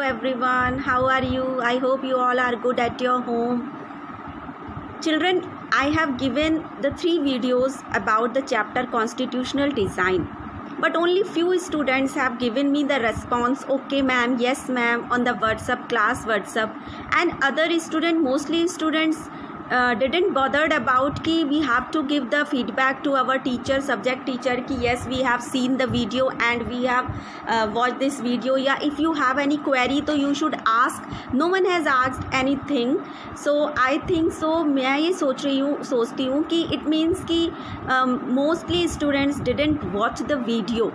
everyone, how are you? I hope you all are good at your home. Children, I have given the 3 videos about the chapter Constitutional Design, but only few students have given me the response, okay ma'am, yes ma'am, on the WhatsApp, class WhatsApp, and other students, mostly students didn't bothered about कि we have to give the feedback to our teacher, subject teacher कि yes we have seen the video and we have watched this video, या if you have any query तो you should ask. No one has asked anything, so I think so मैं ये सोचती हूँ कि it means कि mostly students didn't watch the video.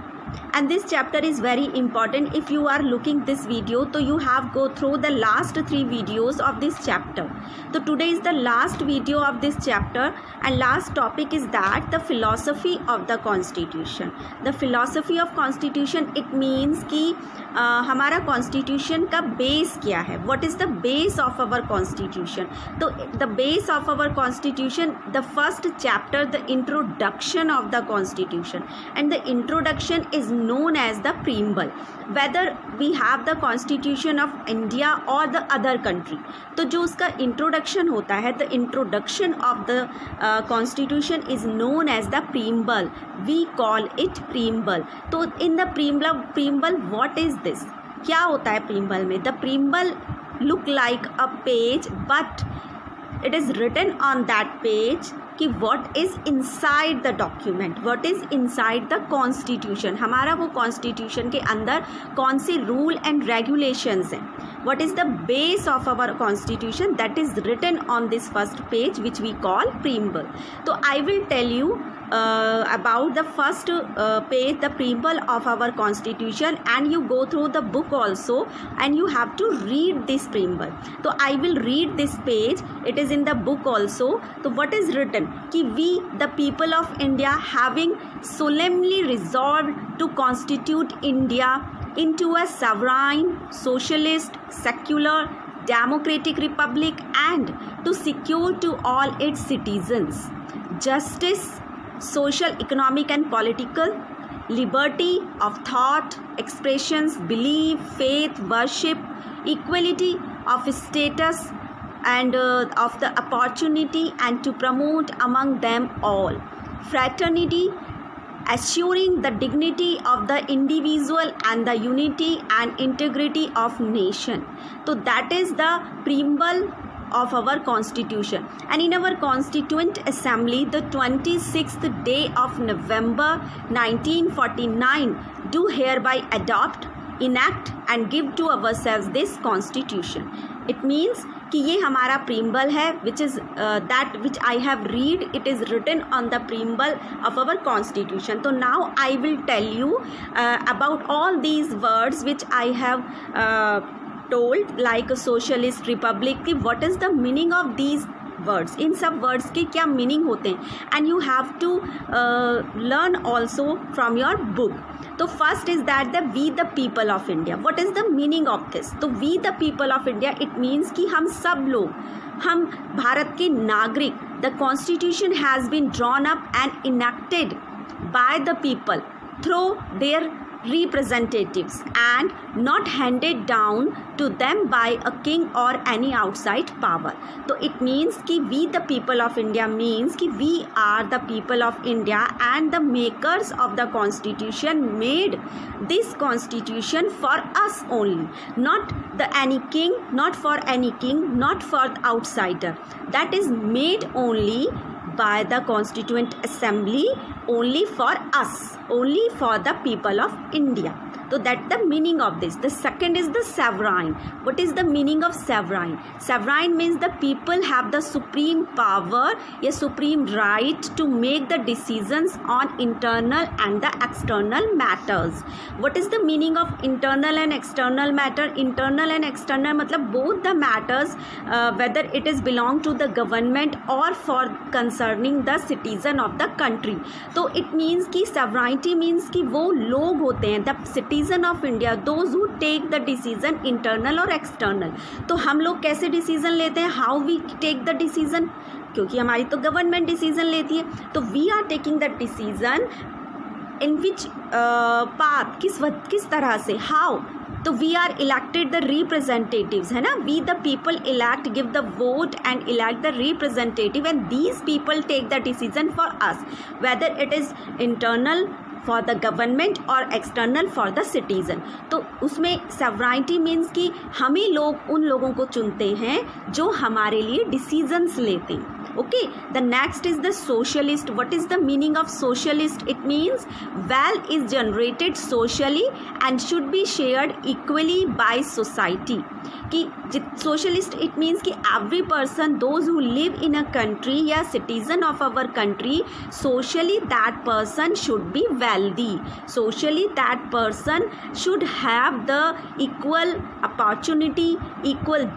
And this chapter is very important. If you are looking this video, so you have go through the last 3 videos of this chapter. So today is the last video of this chapter, and last topic is that the philosophy of the constitution. The philosophy of constitution, it means कि हमारा constitution का base क्या है? What is the base of our constitution? तो the base of our constitution, the first chapter, the introduction of the constitution, and the introduction is known as the preamble. Whether we have the constitution of India or the other country, तो जो उसका introduction होता है, the introduction of the constitution is known as the preamble. We call it preamble. तो in the preamble what is this? क्या होता है preamble में? The preamble look like a page, but it is written on that page कि what is inside the document, what is inside the constitution. हमारा वो constitution के अंदर कौन सी rule and regulations हैं, what is the base of our constitution, that is written on this first page which we call preamble. So I will tell you about the first page, the preamble of our constitution, and you go through the book also and you have to read this preamble. So I will read this page, it is in the book also. So what is written कि we the people of India having solemnly resolved to constitute India into a sovereign, socialist, secular, democratic republic, and to secure to all its citizens justice, social, economic and political, liberty of thought, expressions, belief, faith, worship, equality of status and of the opportunity, and to promote among them all fraternity, assuring the dignity of the individual and the unity and integrity of nation. So that is the preamble of our constitution. And in our constituent assembly, the 26th day of November 1949, do hereby adopt, enact and give to ourselves this constitution. It means कि ये हमारा preamble है, which is that which I have read, it is written on the preamble of our constitution. So now I will tell you about all these words which I have told, like a socialist republic, कि what is the meaning of these words, इन सब words के क्या meaning होते हैं, and you have to learn also from your book. तो first is that the we the people of India. What is the meaning of this? तो we the people of India, it means कि हम सब लोग, हम भारत के नागरिक, the constitution has been drawn up and enacted by the people through their representatives and not handed down to them by a king or any outside power. So it means कि we the people of India means कि we are the people of India, and the makers of the constitution made this constitution for us only, not the any king, not for any king, not for the outsider. That is made only by the constituent assembly, only for us, only for the people of India. So that's the meaning of this. The second is the sovereign. What is the meaning of sovereign? Sovereign means the people have the supreme power, a supreme right to make the decisions on internal and the external matters. What is the meaning of internal and external matter? Internal and external मतलब both the matters, whether it is belong to the government or for concerning the citizen of the country. तो it means कि sovereignty means कि वो लोग होते हैं, the citizen of India, those who take the decision internal or external. तो हम लोग कैसे decision लेते हैं? How we take the decision? क्योंकि हमारी तो government decision लेती है, तो we are taking the decision in which path, किस तरह से, how तो we are elected the representatives, है ना, we the people elect, give the vote and elect the representative and these people take the decision for us whether it is internal for the government और external for the citizen. तो उसमें sovereignty means कि हमें लोग उन लोगों को चुनते हैं जो हमारे लिए डिसीजंस लेते हैं। Okay, the next is the socialist. What is the meaning of socialist? It means wealth is generated socially and should be shared equally by society. कि socialist it means कि every person, those who live in a country या citizen of our country, socially that person should be wealthy. Socially that person should have the equal opportunity, equal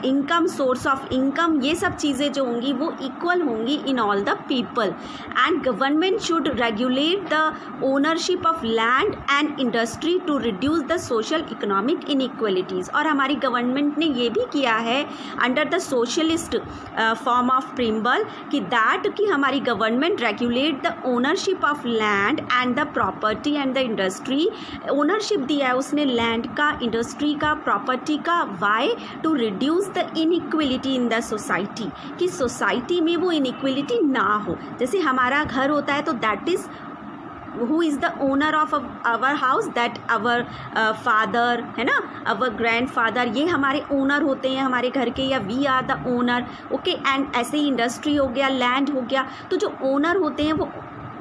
income, source of income, ये सब चीज़ें जो होंगी वो equal होंगी in all the people. And government should regulate the ownership of land and industry to reduce the social economic inequalities. और हमारी government ने ये भी किया है under the socialist form of preamble कि दैट कि हमारी government regulate the ownership of land and the property and the industry. Ownership दिया है उसने लैंड का, इंडस्ट्री का, प्रॉपर्टी का। Why? To reduce the inequality in the society, कि सोसाइटी में वो इनइक्वलिटी ना हो। जैसे हमारा घर होता है तो that is who is the owner of our house, that our father, है ना, our grandfather, ये हमारे ओनर होते हैं हमारे घर के, या we are the owner. Okay, and ऐसे ही इंडस्ट्री हो गया, लैंड हो गया, तो जो ओनर होते हैं वो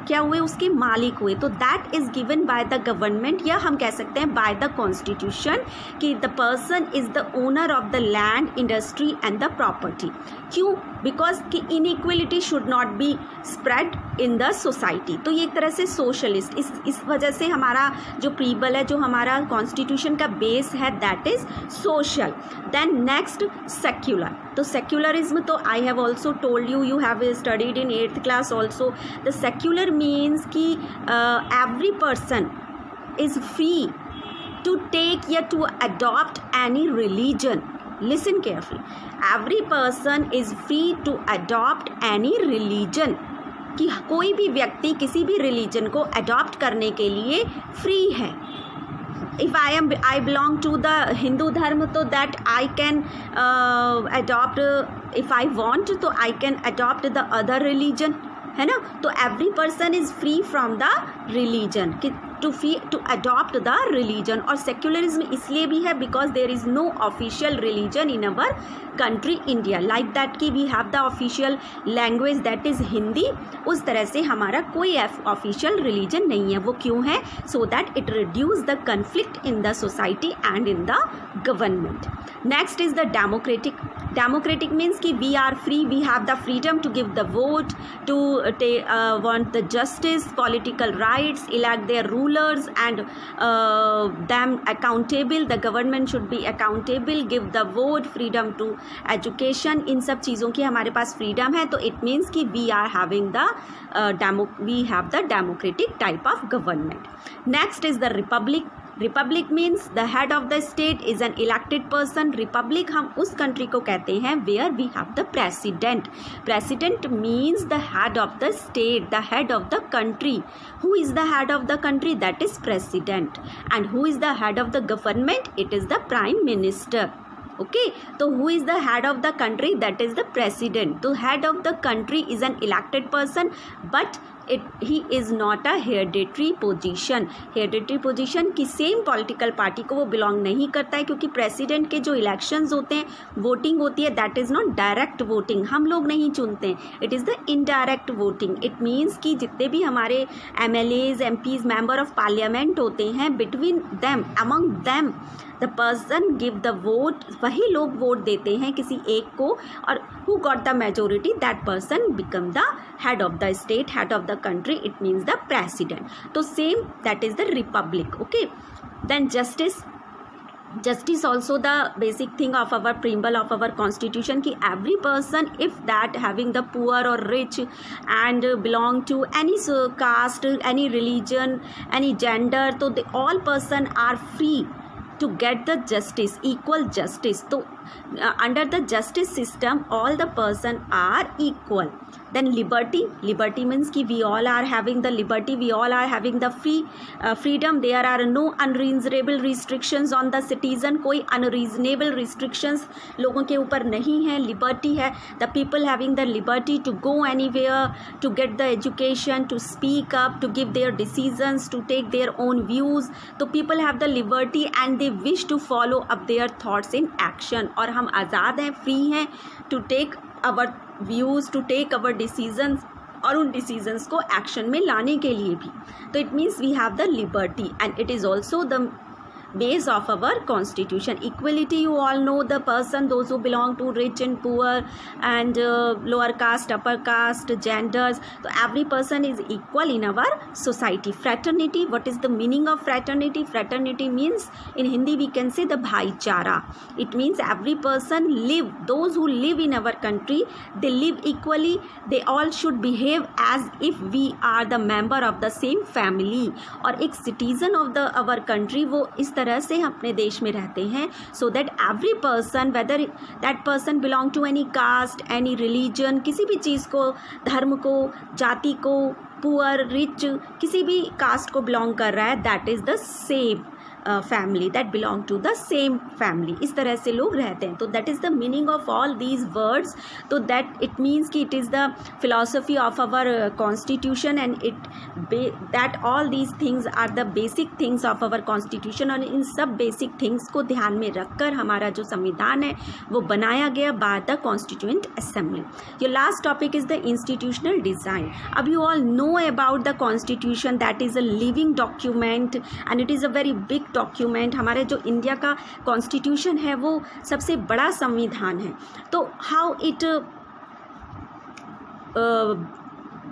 क्या हुए, उसके मालिक हुए। तो that is given by the government, या हम कह सकते हैं बाय द कॉन्स्टिट्यूशन, कि the person is the owner of the land, industry and the property. क्यों? बिकॉज कि inequality should not be spread in the society. तो ये एक तरह से सोशलिस्ट, इस वजह से हमारा जो प्रीबल है, जो हमारा कॉन्स्टिट्यूशन का बेस है, that is social. Then next secular. तो सेक्युलरिज्म तो I have also told you, you have studied in 8th class also. The secular means कि every person is free to take या to adopt any religion. Listen carefully. Every person is free to adopt any religion. कि कोई भी व्यक्ति किसी भी religion को adopt करने के लिए फ्री है। If I belong to the Hindu धर्म, तो that I can adopt, if I want तो I can adopt the other religion, है ना। तो every person is free from the religion, कि टू अडॉप्ट द रिलीजन। और secularism इसलिए भी है because there is no official religion in our country India, like that कि we have the official language that is Hindi. उस तरह से हमारा कोई ऑफिशियल रिलीजन नहीं है। वो क्यों है? So that it reduce the conflict in the society and in the government. Next is the democratic. Democratic means कि we are free, we have the freedom to give the vote, to want the justice, political rights, elect their rulers and them accountable. The government should be accountable, give the vote, freedom to education. इन सब चीज़ों की हमारे पास freedom है, तो it means कि we are having the we have the democratic type of government. Next is the republic. Republic means the head of the state is an elected person. Republic हम उस कंट्री को कहते हैं where we have the president. President means the head of the state, the head of the country. Who is the head of the country? That is president. And who is the head of the government? It is the prime minister. Okay, तो who is the head of the country? That is the president. तो head of the country is an elected person, but he is not a hereditary position. Hereditary position की same political party को वो belong नहीं करता है, क्योंकि president के जो इलेक्शंस होते हैं, वोटिंग होती है, that is not direct voting, हम लोग नहीं चुनते हैं, it is the indirect voting. It means कि जितने भी हमारे MLAs, MPs, member of parliament होते हैं, between them, among them the person give the vote, वही लोग वोट देते हैं किसी एक को, और who got the majority that person become the head of the state, head of the country, it means the president. तो same, that is the republic. Okay, then justice also the basic thing of our preamble of our constitution, कि every person, if that having the poor or rich and belong to any caste, any religion, any gender, तो all person are free to get the justice, equal justice. तो under the justice system all the person are equal. Then liberty means कि we all are having the liberty, we all are having the freedom, there are no unreasonable restrictions on the citizen, कोई unreasonable restrictions लोगों के ऊपर नहीं है. liberty है the people having the liberty to go anywhere, to get the education, to speak up, to give their decisions, to take their own views. तो people have the liberty and they wish to follow up their thoughts in action. और हम आज़ाद हैं, free हैं to take our views, to take our decisions और उन decisions को action में लाने के लिए भी. तो it means we have the liberty and it is also the base of our constitution. Equality, you all know the person, those who belong to rich and poor and lower caste, upper caste, genders. So every person is equal in our society. Fraternity, what is the meaning of fraternity? Fraternity means in Hindi we can say the bhaichara. It means every person live, those who live in our country, they live equally. They all should behave as if we are the member of the same family. और एक citizen of the our country वो इस तरह से अपने देश में रहते हैं. So that every person, whether that person belong to any caste, any religion, किसी भी चीज़ को, धर्म को, जाति को, पुअर, रिच, किसी भी कास्ट को बिलोंग कर रहा है, that is the same family, that belong to the same family. इस तरह से लोग रहते हैं. तो that is the meaning of all these words. तो दैट इट मीन्स कि it is the philosophy of our constitution and it that all these things are the basic things of our constitution. और इन सब basic things को ध्यान में रखकर हमारा जो संविधान है वो बनाया गया by the constituent assembly. Your last topic is the institutional design. अब you all know about the constitution, that is a living document and it is a very big document. हमारे जो इंडिया का कॉन्स्टिट्यूशन है वो सबसे बड़ा संविधान है. तो हाउ इट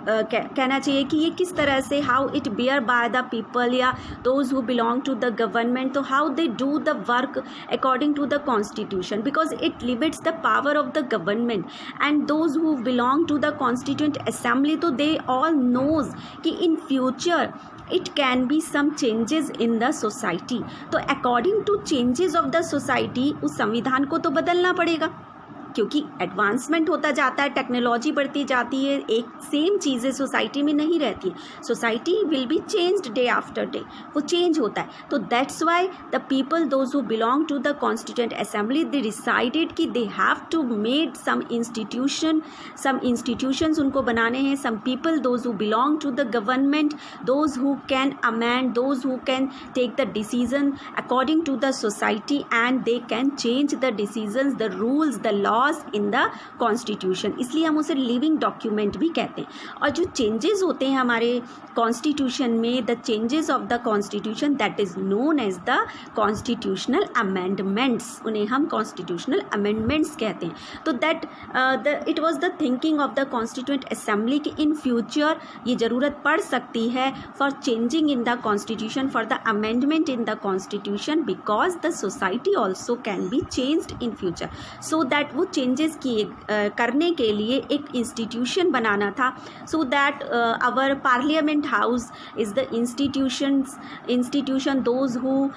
कहना चाहिए कि ये किस तरह से, how it bear by the people या those who belong to the government, तो how they do the work according to the constitution, because it limits the power of the government and those who belong to the constituent assembly. तो they all knows कि in future it can be some changes in the society. तो according to changes of the society उस संविधान को तो बदलना पड़ेगा, क्योंकि एडवांसमेंट होता जाता है, टेक्नोलॉजी बढ़ती जाती है, एक सेम चीज़ें सोसाइटी में नहीं रहती. Society will be changed day after day, वो चेंज होता है. तो that's why the people those who belong to the constituent assembly they decided कि they have to made some institutions उनको बनाने हैं. Some people those who belong to the government, those who can amend, those who can take the decision according to the society and they can change the decisions, the rules, the law in the constitution. इसलिए हम उसे living document भी कहते हैं. और जो changes होते हैं हमारे कॉन्स्टिट्यूशन में, the changes of the constitution, that is known as the constitutional amendments. उन्हें हम कॉन्स्टिट्यूशनल अमेंडमेंट्स कहते हैं. तो that it was the thinking of the constituent assembly कि इन फ्यूचर ये ज़रूरत पड़ सकती है for changing in the constitution, for the amendment in the constitution, because the society also can be changed in future. So that वो changes किए करने के लिए एक इंस्टीट्यूशन बनाना था. So that our parliament house is the institution those who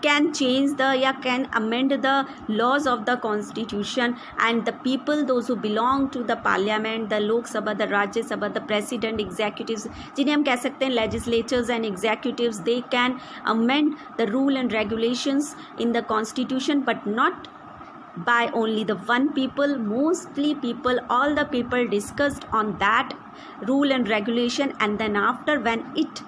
can change the या can amend the laws of the constitution, and the people those who belong to the parliament, the Lok Sabha, the Rajya Sabha, the president, executives, जिन्हें हम कह सकते हैं legislatures and executives, they can amend the rule and regulations in the constitution, but not by only the one people, mostly people, all the people discussed on that rule and regulation, and then after when it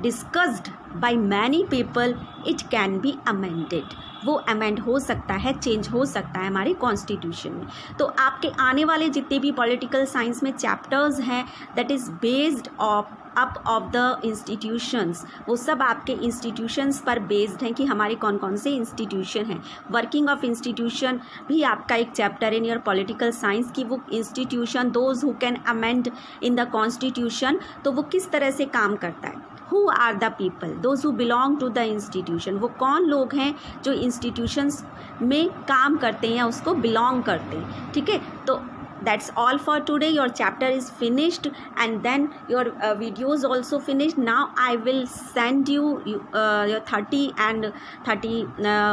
discussed by many people it can be amended. वो amend हो सकता है, change हो सकता है हमारे constitution में. तो आपके आने वाले जितने भी पॉलिटिकल साइंस में चैप्टर्स हैं that is based of the institutions, वो सब आपके इंस्टीट्यूशंस पर बेस्ड हैं कि हमारे कौन कौन से इंस्टीट्यूशन हैं. वर्किंग ऑफ इंस्टीट्यूशन भी आपका एक चैप्टर है इन योर पॉलिटिकल साइंस कि वो institution those who can amend in the constitution, तो वो किस तरह से काम करता है. Who are the people? Those who belong to the institution. वो कौन लोग हैं जो इंस्टीट्यूशंस में काम करते हैं या उसको बिलोंग करते हैं. ठीक है, तो That's all for today. Your chapter is finished and then your videos also finished. Now I will send you your 30 and 30,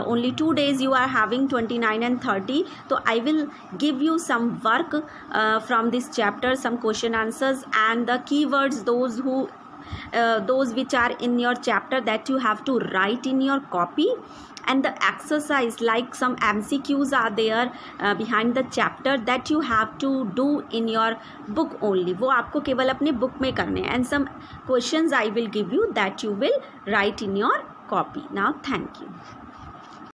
only 2 days you are having, 29 and 30. So I will give you some work from this chapter, some question answers and the keywords, those which are in your chapter, that you have to write in your copy. And the exercise, like some MCQs are there behind the chapter, that you have to do in your book only. वो आपको केवल अपने book में करने हैं. And some questions I will give you that you will write in your copy. Now thank you.